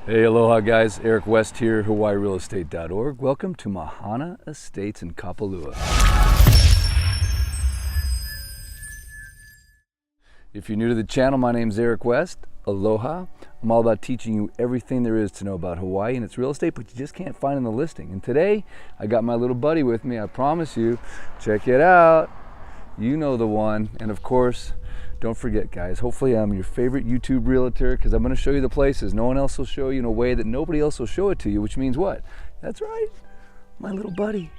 Hey, aloha guys, Eric West here, HawaiiRealEstate.org. Welcome to Mahana Estates in Kapalua. If you're new to the channel, my name's Eric West. Aloha. I'm all about teaching you everything there is to know about Hawaii and its real estate, but you just can't find in the listing. And today, I got my little buddy with me. I promise you, check it out. You know the one. And of course, don't forget, guys, hopefully I'm your favorite YouTube realtor because I'm going to show you the places no one else will show you in a way that nobody else will show it to you, which means what? That's right, my little buddy.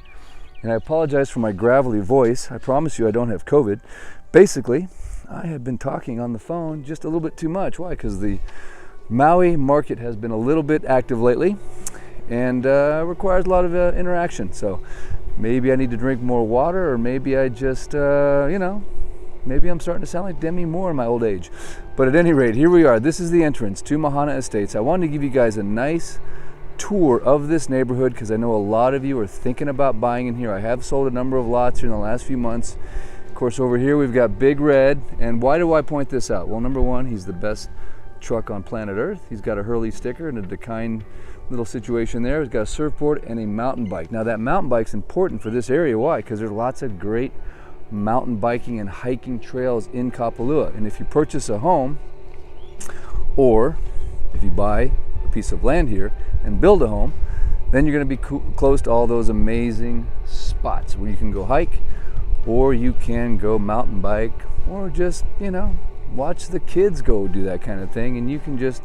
And I apologize for my gravelly voice. I promise you I don't have COVID. Basically, I have been talking on the phone just a little bit too much. Why? Because the Maui market has been a little bit active lately and requires a lot of interaction. So maybe I need to drink more water, or maybe I just, maybe I'm starting to sound like Demi Moore in my old age. But at any rate, here we are. This is the entrance to Mahana Estates. I wanted to give you guys a nice tour of this neighborhood because I know a lot of you are thinking about buying in here. I have sold a number of lots here in the last few months. Of course, over here we've got Big Red. And why do I point this out? Well, number one, he's the best truck on planet Earth. He's got a Hurley sticker and a Decine little situation there. He's got a surfboard and a mountain bike. Now that mountain bike's important for this area. Why? Because there's lots of great mountain biking and hiking trails in Kapalua. And if you purchase a home, or if you buy a piece of land here and build a home, then you're going to be close to all those amazing spots where you can go hike, or you can go mountain bike, or just, watch the kids go do that kind of thing. And you can just,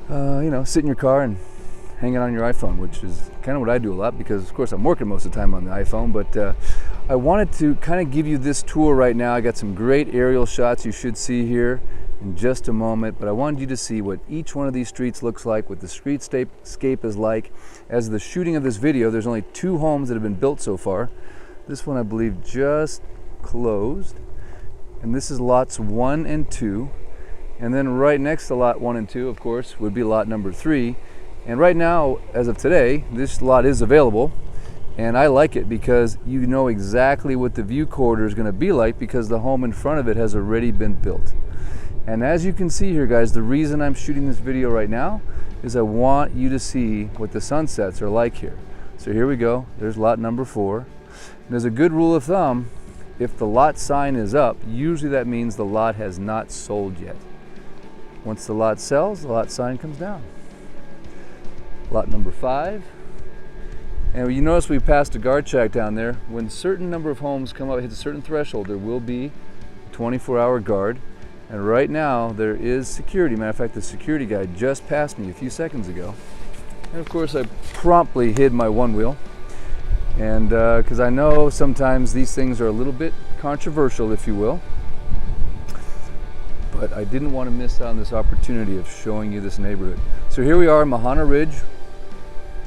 sit in your car and hang it on your iPhone, which is kind of what I do a lot because, of course, I'm working most of the time on the iPhone. But I wanted to kind of give you this tour right now. I got some great aerial shots you should see here in just a moment, but I wanted you to see what each one of these streets looks like, what the streetscape is like. As the shooting of this video, there's only 2 homes that have been built so far. This one, I believe, just closed. And this is lots 1 and 2. And then right next to lot 1 and 2, of course, would be lot number 3. And right now, as of today, this lot is available. And I like it because you know exactly what the view corridor is going to be like because the home in front of it has already been built. And as you can see here, guys, the reason I'm shooting this video right now is I want you to see what the sunsets are like here. So here we go. There's lot number 4. And there's a good rule of thumb. If the lot sign is up, usually that means the lot has not sold yet. Once the lot sells, the lot sign comes down. Lot number 5. And you notice we passed a guard shack down there. When a certain number of homes come up, hit a certain threshold, there will be a 24-hour guard. And right now, there is security. Matter of fact, the security guy just passed me a few seconds ago. And of course, I promptly hid my one wheel. And because I know sometimes these things are a little bit controversial, if you will. But I didn't want to miss out on this opportunity of showing you this neighborhood. So here we are, Mahana Ridge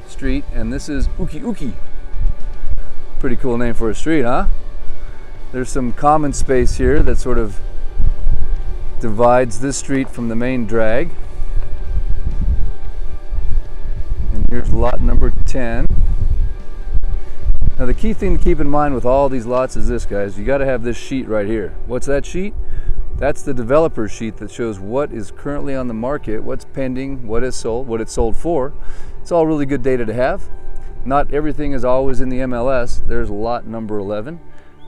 Street, and this is Uki Uki. Pretty cool name for a street, huh? There's some common space here that sort of divides this street from the main drag. And here's lot number 10. Now the key thing to keep in mind with all these lots is this, guys. You got to have this sheet right here. What's that sheet? That's the developer sheet that shows what is currently on the market, what's pending, what is sold, what it's sold for. It's all really good data to have. Not everything is always in the MLS. There's lot number 11.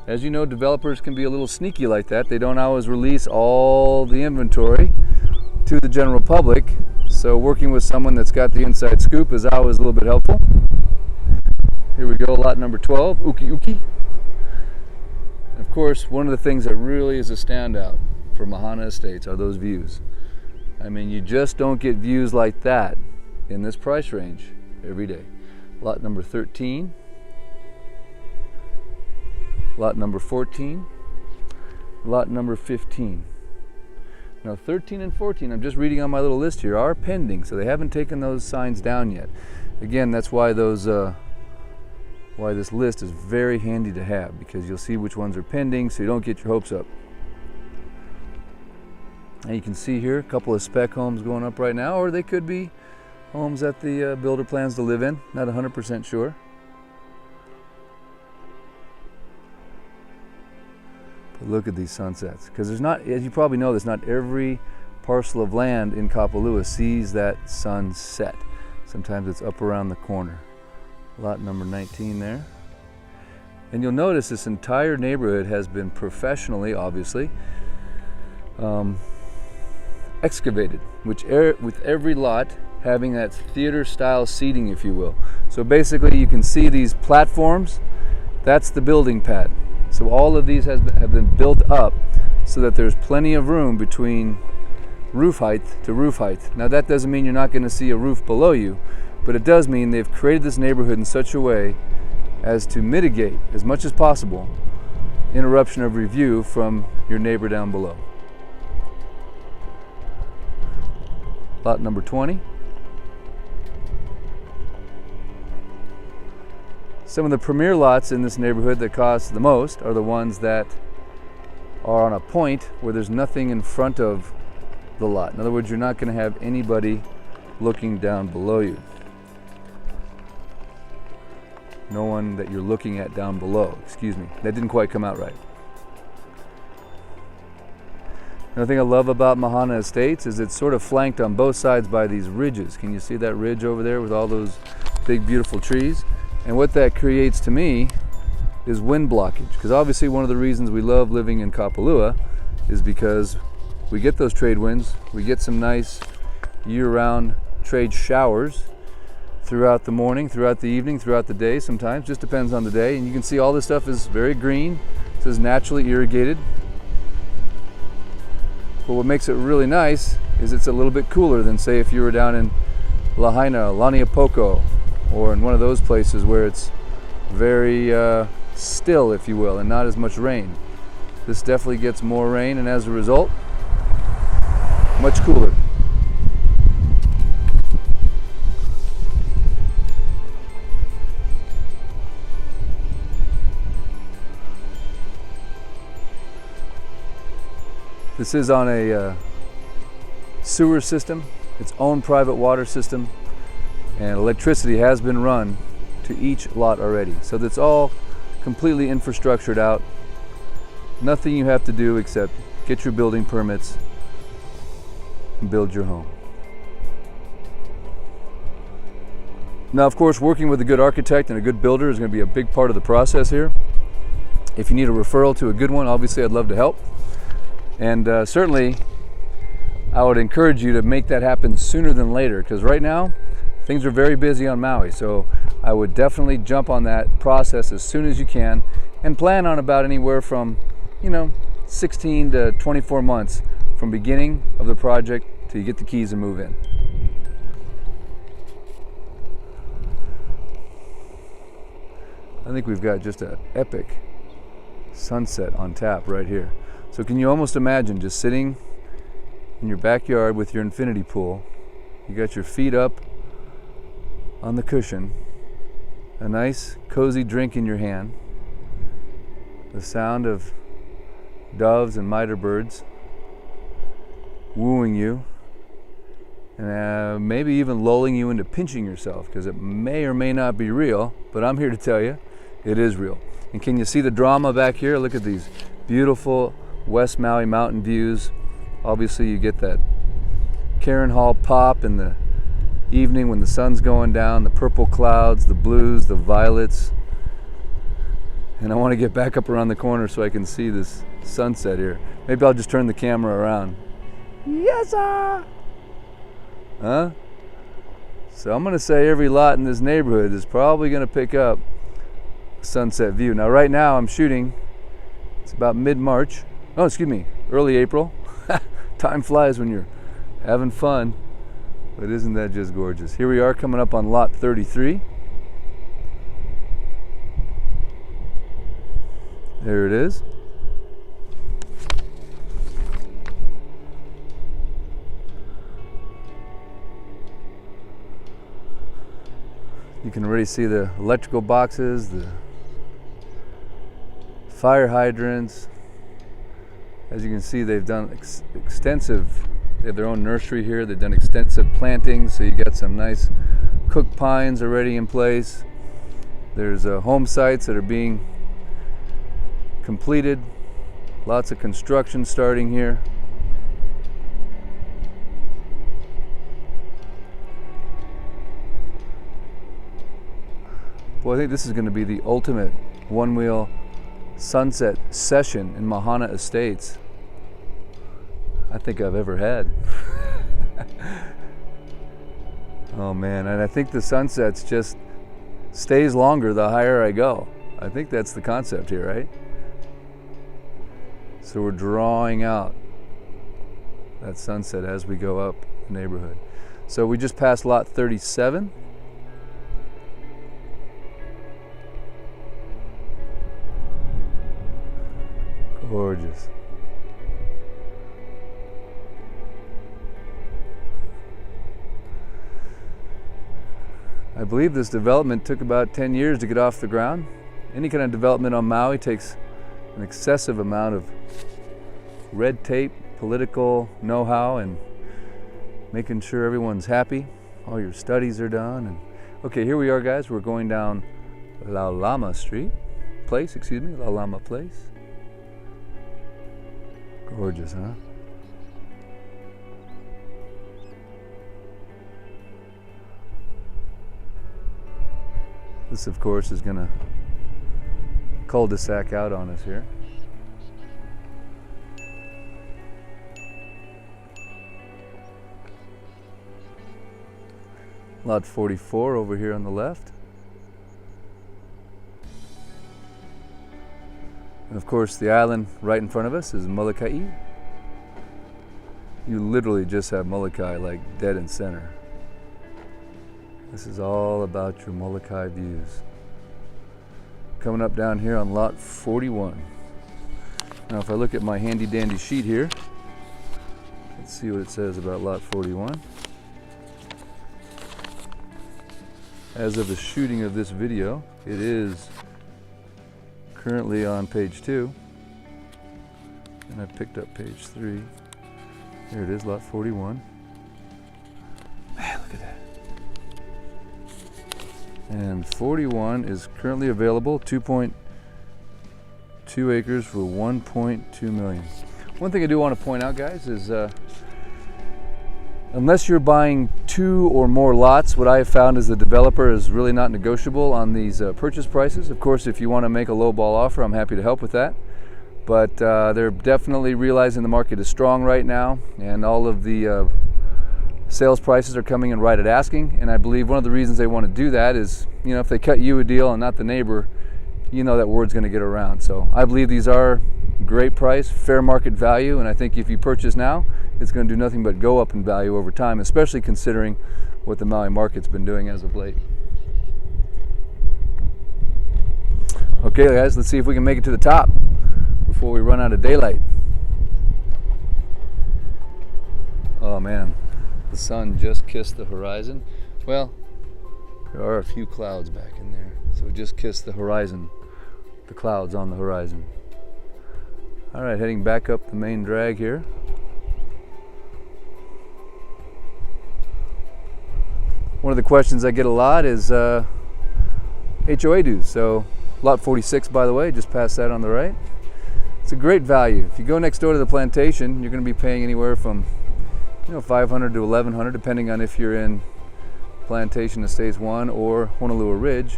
As you know, developers can be a little sneaky like that. They don't always release all the inventory to the general public. So working with someone that's got the inside scoop is always a little bit helpful. Here we go, lot number 12, Uki Uki. Of course, one of the things that really is a standout for Mahana Estates are those views. I mean, you just don't get views like that in this price range every day. Lot number 13, lot number 14, lot number 15. Now 13 and 14, I'm just reading on my little list here, are pending, so they haven't taken those signs down yet. Again, that's why why this list is very handy to have, because you'll see which ones are pending so you don't get your hopes up. And you can see here a couple of spec homes going up right now, or they could be homes that the builder plans to live in. Not 100% sure. But look at these sunsets, because there's not, as you probably know, there's not every parcel of land in Kapalua sees that sun set. Sometimes it's up around the corner. Lot number 19 there. And you'll notice this entire neighborhood has been professionally, obviously, excavated, with every lot having that theater style seating, if you will. So basically you can see these platforms, that's the building pad. So all of these have been built up so that there's plenty of room between roof height to roof height. Now that doesn't mean you're not going to see a roof below you, but it does mean they've created this neighborhood in such a way as to mitigate as much as possible interruption of review from your neighbor down below. Lot number 20. Some of the premier lots in this neighborhood that cost the most are the ones that are on a point where there's nothing in front of the lot. In other words, you're not going to have anybody looking down below you. No one that you're looking at down below. Excuse me, that didn't quite come out right. Another thing I love about Mahana Estates is it's sort of flanked on both sides by these ridges. Can you see that ridge over there with all those big beautiful trees? And what that creates to me is wind blockage, because obviously one of the reasons we love living in Kapalua is because we get those trade winds, we get some nice year-round trade showers throughout the morning, throughout the evening, throughout the day sometimes, just depends on the day. And you can see all this stuff is very green, it says naturally irrigated. But what makes it really nice is it's a little bit cooler than, say, if you were down in Lahaina, Laniapoko, or in one of those places where it's very still, if you will, and not as much rain. This definitely gets more rain, and as a result, much cooler. This is on a sewer system, its own private water system, and electricity has been run to each lot already. So that's all completely infrastructured out. Nothing you have to do except get your building permits and build your home. Now, of course, working with a good architect and a good builder is going to be a big part of the process here. If you need a referral to a good one, obviously I'd love to help. And certainly I would encourage you to make that happen sooner than later, because right now things are very busy on Maui. So I would definitely jump on that process as soon as you can, and plan on about anywhere from 16 to 24 months from beginning of the project till you get the keys and move in. I think we've got just an epic sunset on tap right here. So can you almost imagine just sitting in your backyard with your infinity pool, you got your feet up on the cushion, a nice cozy drink in your hand, the sound of doves and miter birds wooing you, and maybe even lulling you into pinching yourself, because it may or may not be real, but I'm here to tell you it is real. And can you see the drama back here? Look at these beautiful West Maui mountain views. Obviously you get that Karen Hall pop in the evening when the sun's going down, the purple clouds, the blues, the violets. And I want to get back up around the corner so I can see this sunset here. Maybe I'll just turn the camera around. Yes, sir! Huh? So I'm going to say every lot in this neighborhood is probably going to pick up a sunset view. Now right now I'm shooting, it's about mid-March. Oh, excuse me, early April. Time flies when you're having fun. But isn't that just gorgeous? Here we are coming up on lot 33. There it is. You can already see the electrical boxes, the fire hydrants. As you can see, they've done extensive, they have their own nursery here. They've done extensive plantings, so you got some nice cooked pines already in place. There's home sites that are being completed. Lots of construction starting here. Well, I think this is going to be the ultimate one-wheel sunset session in Mahana Estates I think I've ever had. Oh man, and I think the sunsets just stays longer the higher I go. I think that's the concept here, right? So we're drawing out that sunset as we go up the neighborhood. So we just passed lot 37. Gorgeous. I believe this development took about 10 years to get off the ground. Any kind of development on Maui takes an excessive amount of red tape, political know-how, and making sure everyone's happy. All your studies are done. And okay, here we are, guys. We're going down La Llama Place. La Llama Place. Gorgeous, huh? This, of course, is going to cul-de-sac out on us here. Lot 44 over here on the left. And of course, the island right in front of us is Molokai. You literally just have Molokai like dead in center. This is all about your Molokai views. Coming up down here on lot 41. Now if I look at my handy dandy sheet here, let's see what it says about lot 41. As of the shooting of this video, it is currently on page 2. And I picked up page 3. Here it is, lot 41. Man, look at that. And 41 is currently available, 2.2 acres for 1.2 million. One thing I do want to point out, guys, is unless you're buying 2 or more lots, what I have found is the developer is really not negotiable on these purchase prices. Of course, if you want to make a low ball offer, I'm happy to help with that. But they're definitely realizing the market is strong right now, and all of the sales prices are coming in right at asking, and I believe one of the reasons they want to do that is, you know, if they cut you a deal and not the neighbor, you know that word's going to get around. So I believe these are great price, fair market value, and I think if you purchase now, it's going to do nothing but go up in value over time, especially considering what the Maui market's been doing as of late. Okay guys, let's see if we can make it to the top before we run out of daylight. Oh man. The sun just kissed the horizon. Well, there are a few clouds back in there, so it just kissed the horizon, the clouds on the horizon. All right, heading back up the main drag here. One of the questions I get a lot is HOA dues. So lot 46, by the way, just past that on the right. It's a great value. If you go next door to the Plantation, you're going to be paying anywhere from $500 to $1,100, depending on if you're in Plantation Estates 1 or Honolulu Ridge.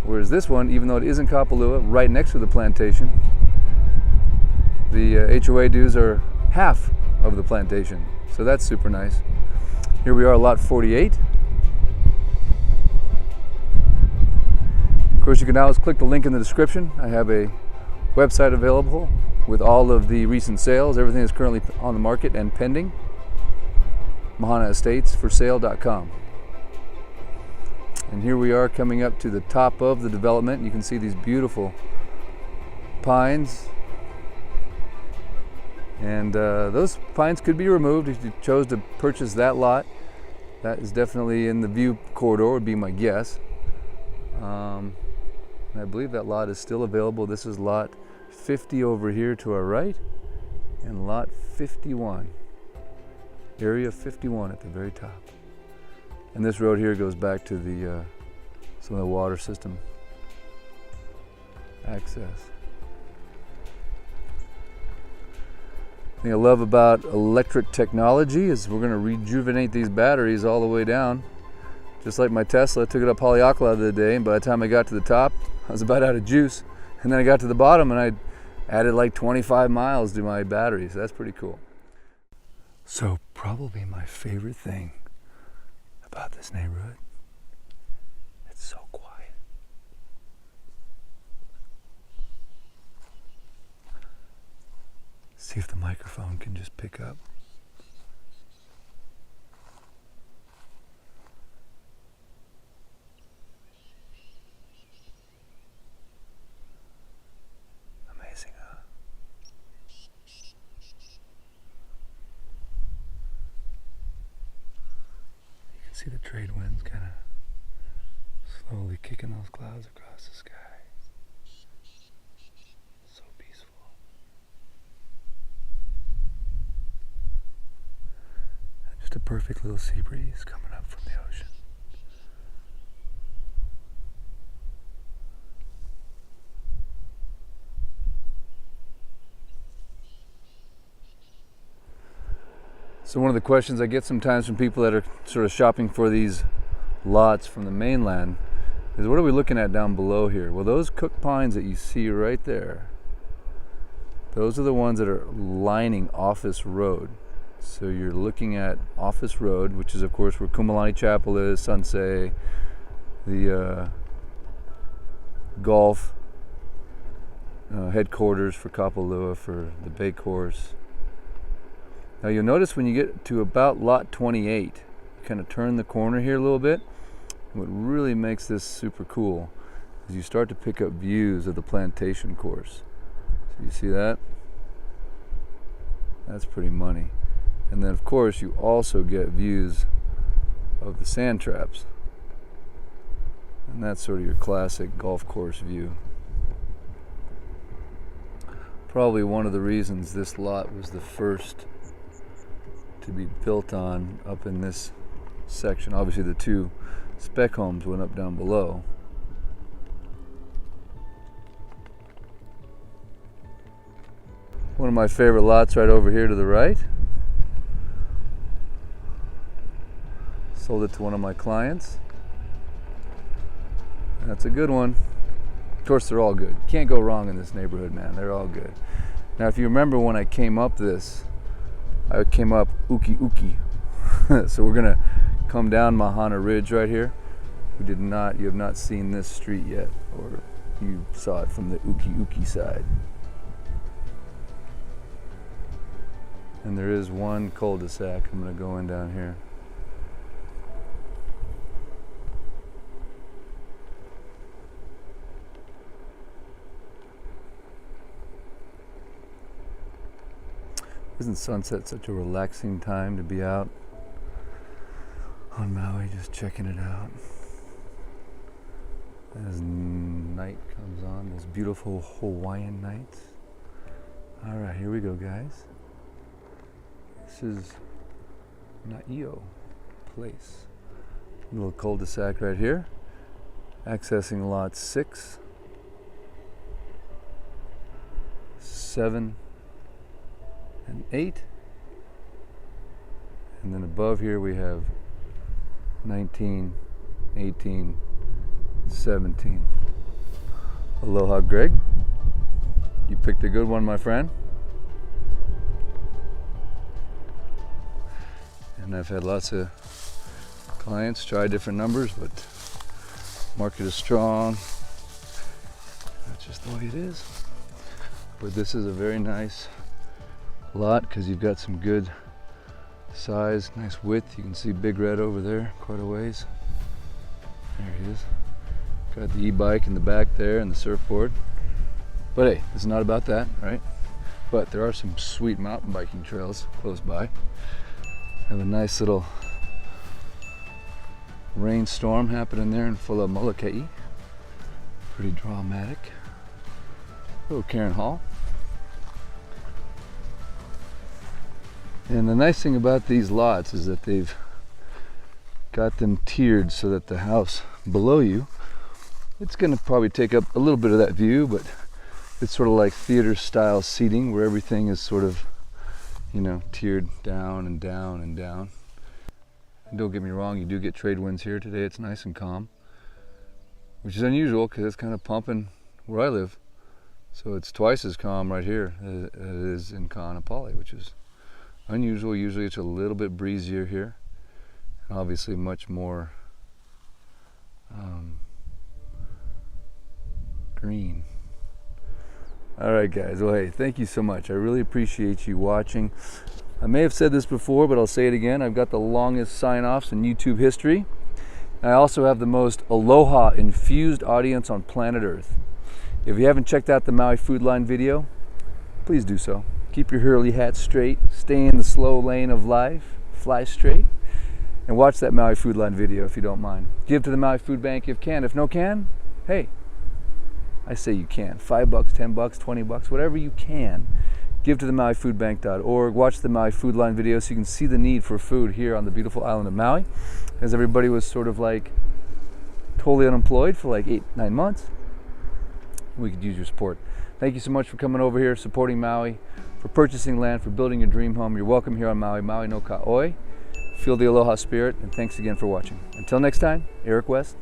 Whereas this one, even though it is in Kapalua, right next to the Plantation, the HOA dues are half of the Plantation. So that's super nice. Here we are, lot 48. Of course, you can always click the link in the description. I have a website available with all of the recent sales. Everything is currently on the market and pending. Mahana Estates for sale.com. And here we are coming up to the top of the development. You can see these beautiful pines. And those pines could be removed if you chose to purchase that lot. That is definitely in the view corridor, would be my guess. And I believe that lot is still available. This is lot 50 over here to our right, and lot 51. Area 51 at the very top. And this road here goes back to the some of the water system access. The thing I love about electric technology is we're going to rejuvenate these batteries all the way down. Just like my Tesla, I took it up Haleakala the other day, and by the time I got to the top, I was about out of juice. And then I got to the bottom and I added like 25 miles to my battery, so that's pretty cool. So probably my favorite thing about this neighborhood, it's so quiet. See if the microphone can just pick up. Amazing, huh? You can see the trade winds kind of slowly kicking those clouds across the sky. So peaceful. And just a perfect little sea breeze coming up from the ocean. So one of the questions I get sometimes from people that are sort of shopping for these lots from the mainland is, what are we looking at down below here? Well, those cook pines that you see right there, those are the ones that are lining Office Road. So you're looking at Office Road, which is of course where Kumalani Chapel is, Sunsea, the golf headquarters for Kapalua, for the Bay Course. Now you'll notice when you get to about lot 28, you kind of turn the corner here a little bit. What really makes this super cool is you start to pick up views of the Plantation course. So you see that? That's pretty money. And then of course you also get views of the sand traps. And that's sort of your classic golf course view. Probably one of the reasons this lot was the first to be built on up in this section. Obviously the two spec homes went up down below. One of my favorite lots right over here to the right. Sold it to one of my clients. That's a good one. Of course they're all good. Can't go wrong in this neighborhood, man. They're all good. Now if you remember when I came up this, I came up Uki. So we're gonna come down Mahana Ridge right here. You have not seen this street yet, or you saw it from the Uki side. And there is one cul-de-sac. I'm gonna go in down here. Isn't sunset such a relaxing time to be out on Maui, just checking it out as night comes on, this beautiful Hawaiian night. All right, here we go, guys. This is Na'io Place. Little cul-de-sac right here, accessing lots 6, 7, and 8, and then above here we have 19, 18, 17. Aloha, Greg. You picked a good one, my friend. And I've had lots of clients try different numbers, but market is strong. That's just the way it is. But this is a very nice lot because you've got some good size, nice width. You can see Big Red over there quite a ways. There he is. Got the e-bike in the back there and the surfboard. But hey, it's not about that, right? But there are some sweet mountain biking trails close by. Have a nice little rainstorm happening there in full of Molokai. Pretty dramatic. Little Karen Hall. And the nice thing about these lots is that they've got them tiered so that the house below you, it's going to probably take up a little bit of that view, but it's sort of like theater style seating where everything is sort of, you know, tiered down and down and down. And don't get me wrong, you do get trade winds here. Today it's nice and calm, which is unusual because it's kind of pumping where I live. So it's twice as calm right here as it is in Kapalua, which is unusual. Usually it's a little bit breezier here, and obviously much more green. All right, guys. Well, hey, thank you so much. I really appreciate you watching. I may have said this before, but I'll say it again. I've got the longest sign-offs in YouTube history. I also have the most aloha-infused audience on planet Earth. If you haven't checked out the Maui Food Line video, please do so. Keep your hurley hat straight, stay in the slow lane of life, fly straight, and watch that Maui Food Line video if you don't mind. Give to the Maui Food Bank if can. If no can, hey, I say you can. $5, $10, $20, whatever you can. Give to the MauiFoodBank.org. Watch the Maui Food Line video so you can see the need for food here on the beautiful island of Maui. As everybody was sort of like totally unemployed for like 8-9 months, we could use your support. Thank you so much for coming over here, supporting Maui, for purchasing land, for building your dream home. You're welcome here on Maui. Maui no ka oi. Feel the aloha spirit, and thanks again for watching. Until next time, Eric West,